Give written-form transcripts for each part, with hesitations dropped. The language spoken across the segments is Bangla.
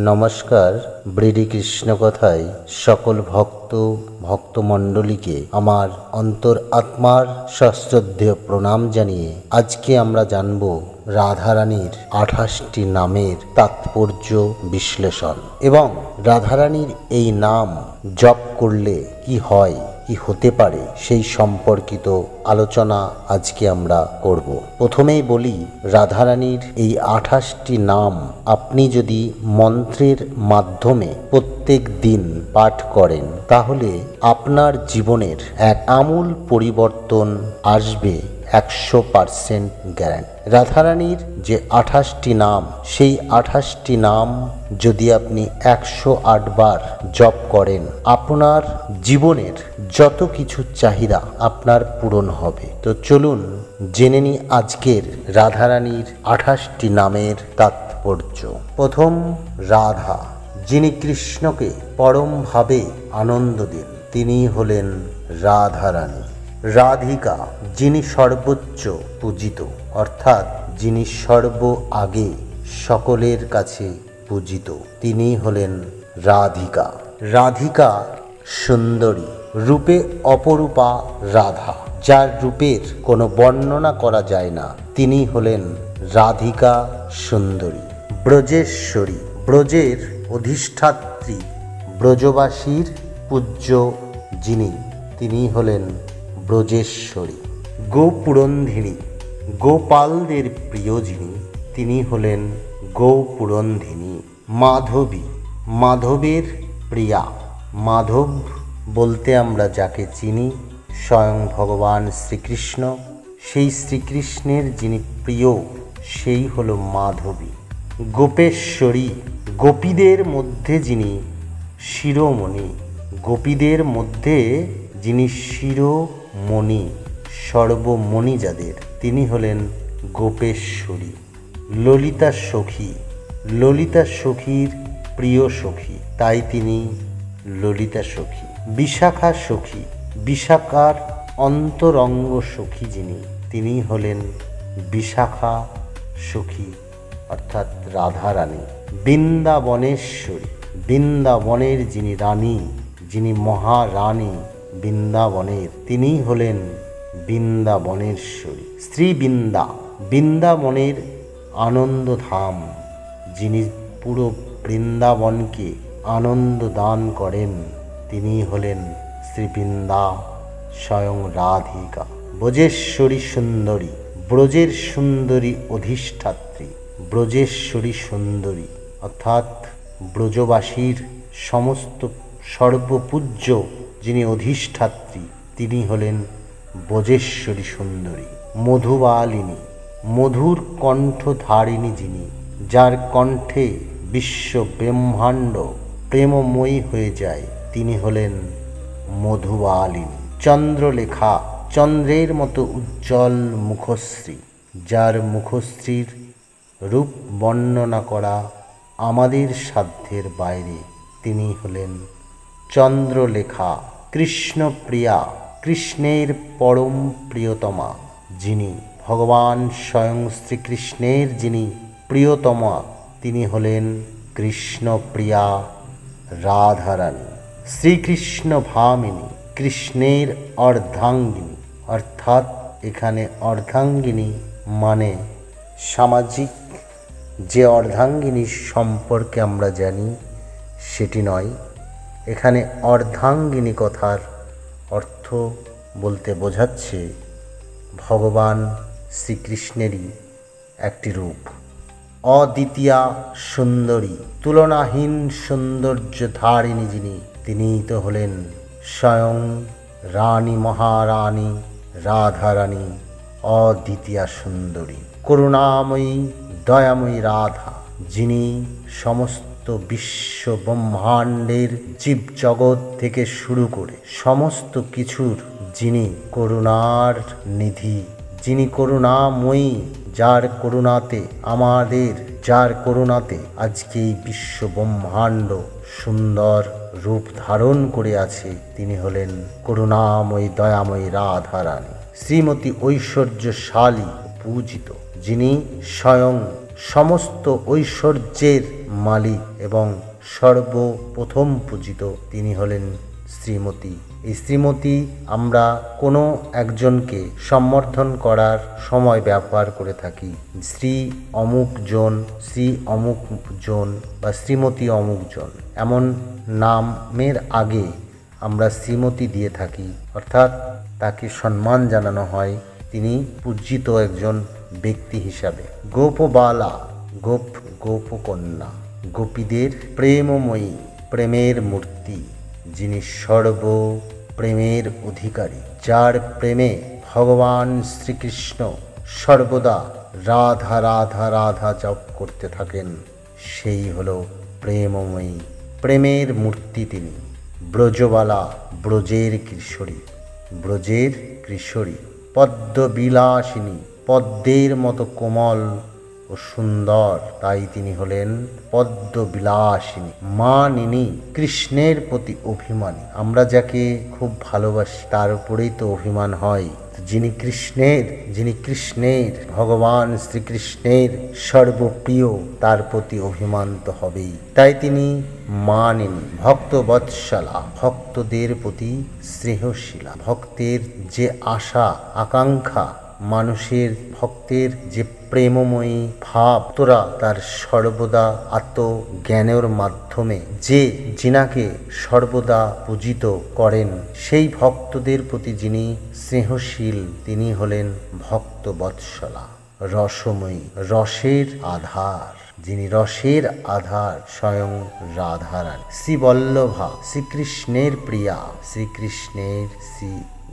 নমস্কার। ব্রিডি কৃষ্ণ কথায় সকল ভক্তমণ্ডলীকে আমার অন্তর আত্মার সশ্রদ্ধেয় প্রণাম জানিয়ে আজকে আমরা জানব রাধারানীর 28টি নামের তাৎপর্য বিশ্লেষণ এবং রাধারানীর এই নাম জপ করলে কি হয়, কি হতে পারে সেই সম্পর্কিত আলোচনা আজকে আমরা করব। প্রথমেই বলি, রাধারানীর এই 28টি নাম আপনি যদি মন্ত্রের মাধ্যমে প্রত্যেক দিন পাঠ করেন তাহলে আপনার জীবনের এক আমূল পরিবর্তন আসবে, 100% গ্যারান্টি। রাধারানীর যে 28টি নাম, সেই 28টি নাম যদি আপনি 108 বার জপ করেন, আপনার জীবনের যত কিছু চাহিদা আপনার পূরণ হবে। তো চলুন জেনে নিই আজকের রাধারানীর 28টি নামের তাৎপর্য। প্রথম, রাধা, যিনি কৃষ্ণকে পরমভাবে আনন্দ দেন, তিনি হলেন রাধারানী। রাধিকা, যিনি সর্বোচ্চ পূজিত, অর্থাৎ যিনি সর্ব আগে সকলের কাছে পূজিত, তিনি হলেন রাধিকা। রাধিকা সুন্দরী, রূপে অপরূপা রাধা, যার রূপের কোনো বর্ণনা করা যায় না, তিনি হলেন রাধিকা সুন্দরী। ব্রজেশ্বরী, ব্রজের অধিষ্ঠাত্রী, ব্রজবাসীর পূজ্য যিনি, তিনি হলেন ব্রজেশ্বরী। গোপুরন্ধিনী, গোপালদের প্রিয় যিনি, তিনি হলেন গোপুরন্ধিনী। মাধবী, মাধবের প্রিয়া, মাধব বলতে আমরা যাকে চিনি স্বয়ং ভগবান শ্রীকৃষ্ণ, সেই শ্রীকৃষ্ণের যিনি প্রিয় সেই হল মাধবী। গোপেশ্বরী, গোপীদের মধ্যে যিনি শিরোমণি, গোপীদের মধ্যে যিনি শিরোমণি, সর্বমণি যাদের, তিনি হলেন গোপেশ্বরী। ললিতা সখী, ললিতা সখীর প্রিয় সখী, তাই তিনি ললিতা সখী। বিশাখা সখী, বিশাখার অন্তরঙ্গ সখী যিনি, তিনি হলেন বিশাখা সখী, অর্থাৎ রাধারানী। বৃন্দাবনেশ্বরী, বৃন্দাবনের যিনি রানী, যিনি মহারানী বৃন্দাবনের, তিনি হলেন বৃন্দাবনেশ্বরী। শ্রীবৃন্দা, বৃন্দাবনের আনন্দধাম, যিনি পুরো বৃন্দাবনকে আনন্দ দান করেন, তিনি হলেন শ্রীবৃন্দা, স্বয়ং রাধিকা। ব্রজেশ্বরী সুন্দরী, ব্রজের সুন্দরী অধিষ্ঠাত্রী, ব্রজেশ্বরী সুন্দরী, অর্থাৎ ব্রজবাসীর সমস্ত সর্বপূজ্য যিনি অধিষ্ঠাত্রী, তিনি হলেন ব্রজেশ্বরী সুন্দরী। মধুবালিনী, মধুর কণ্ঠধারিণী যিনি, যার কণ্ঠে বিশ্ব ব্রহ্মাণ্ড প্রেমময়ী হয়ে যায়, তিনি হলেন মধুবালিনী। চন্দ্রলেখা, চন্দ্রের মতো উজ্জ্বল মুখশ্রী, যার মুখশ্রীর রূপ বর্ণনা করা আমাদের সাধ্যের বাইরে, তিনি হলেন চন্দ্রলেখা। কৃষ্ণপ্রিয়া, কৃষ্ণের পরম প্রিয়তমা যিনি, ভগবান স্বয়ং শ্রীকৃষ্ণের যিনি প্রিয়তমা, তিনি হলেন কৃষ্ণপ্রিয়া রাধারানী। শ্রীকৃষ্ণ ভামিনী, কৃষ্ণের অর্ধাঙ্গিনী, অর্থাৎ এখানে অর্ধাঙ্গিনী মানে সামাজিক যে অর্ধাঙ্গিনী সম্পর্কে আমরা জানি সেটি নয়, এখানে অর্ধাঙ্গিনী কথার অর্থ বলতে বোঝাচ্ছে ভগবান শ্রীকৃষ্ণেরই একটি রূপ। অদ্বিতীয়া সুন্দরী, তুলনাহীন সৌন্দর্য ধারিণী যিনি, তিনিই তো হলেন স্বয়ং রানী মহারানী রাধারানী, অদ্বিতীয়া সুন্দরী। করুণাময়ী দয়াময়ী রাধা, যিনি সমস্ত বিশ্ব ব্রহ্মাণ্ডের জীবজগৎ থেকে শুরু করে সমস্ত কিছুর যিনি করুণার নিধি, যিনি করুণাময়ী, যার করুণাতে আমাদের, যার করুণাতে আজকে এই বিশ্ব ব্রহ্মাণ্ড সুন্দর রূপ ধারণ করে আছে, তিনি হলেন করুণাময়ী দয়াময়ী রাধারানী। শ্রীমতী ঐশ্বর্যশালী পূজিত, যিনি স্বয়ং সমস্ত ঐশ্বর্যের মালিক এবং সর্বপ্রথম পূজিত তিনি হলেন শ্রীমতী। এই শ্রীমতী আমরা কোনো একজনকে সম্বর্ধন করার সময় ব্যবহার করে থাকি। শ্রী অমুক জন, শ্রী অমুক জন বা শ্রীমতী অমুক জন, এমন নামের আগে আমরা শ্রীমতী দিয়ে থাকি, অর্থাৎ তাকে সম্মান জানানো হয়, তিনি পূজিত একজন ব্যক্তি হিসাবে। গোপবালা, গোপকন্যা, গোপীদের প্রেমময়ী, প্রেমের মূর্তি, যিনি সর্ব প্রেমের অধিকারী, যার প্রেমে ভগবান শ্রীকৃষ্ণ সর্বদা রাধা রাধা রাধা জপ করতে থাকেন, সেই হলো প্রেমময়ী, প্রেমের মূর্তি তিনি। ব্রজবালা, ব্রজের কিশোরী, ব্রজের কিশোরী, পদ্মবিলাসিনী, পদ্মের মতো কোমল ও সুন্দর, তাই তিনি হলেন পদ্মবিলাসিনী। মানিনী, কৃষ্ণের প্রতি অভিমানী, আমরা যাকে খুব ভালোবাসি তার উপরেই তো অভিমান হয়। যিনি কৃষ্ণের ভগবান শ্রীকৃষ্ণের সর্বপ্রিয়, তার প্রতি অভিমান তো হবেই, তাই তিনি মানিনী। ভক্তবৎসলা, ভক্তদের প্রতি স্নেহশীলা, ভক্তের যে আশা আকাঙ্ক্ষা, মানুষের ভক্তের যে প্রেমময়ী ভাব, তোরা তার সর্বদা আত্মজ্ঞানের মাধ্যমে যিনাকে সর্বদা পূজিত করেন, সেই ভক্তদের প্রতি যিনি স্নেহশীল, তিনি হলেন ভক্তবৎসলা। রসময়ী, রসের আধার, যিনি রসের আধার, স্বয়ং রাধারানী। শ্রীবল্লভা, শ্রীকৃষ্ণের প্রিয়া, শ্রীকৃষ্ণের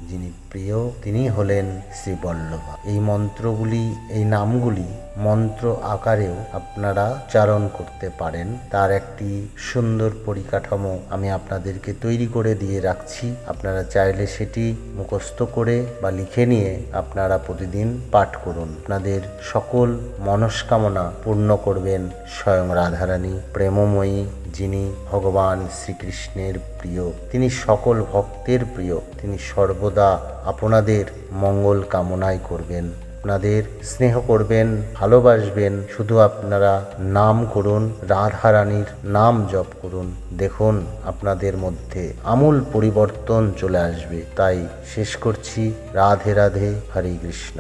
যিনি প্রিয়, তিনি হলেন শ্রীবল্লভা। এই মন্ত্রগুলি, এই নামগুলি মন্ত্র আকারেও আপনারা উচ্চারণ করতে পারেন। তার একটি সুন্দর পরিকাঠামো আমি আপনাদেরকে তৈরি করে দিয়ে রাখছি। আপনারা চাইলে সেটি মুখস্থ করে বা লিখে নিয়ে আপনারা প্রতিদিন পাঠ করুন। আপনাদের সকল মনস্কামনা পূর্ণ করবেন স্বয়ং রাধারানী, প্রেমময়ী, যিনি ভগবান শ্রীকৃষ্ণের প্রিয়, তিনি সকল ভক্তের প্রিয়, তিনি সর্বদা আপনাদের মঙ্গল কামনাই করবেন, আপনাদের স্নেহ করবেন, ভালোবাসবেন। শুধু আপনারা নাম করুন, রাধারানীর নাম জপ করুন, দেখুন আপনাদের মধ্যে আমূল পরিবর্তন চলে আসবে। তাই শেষ করছি, রাধে রাধে, হরে কৃষ্ণ।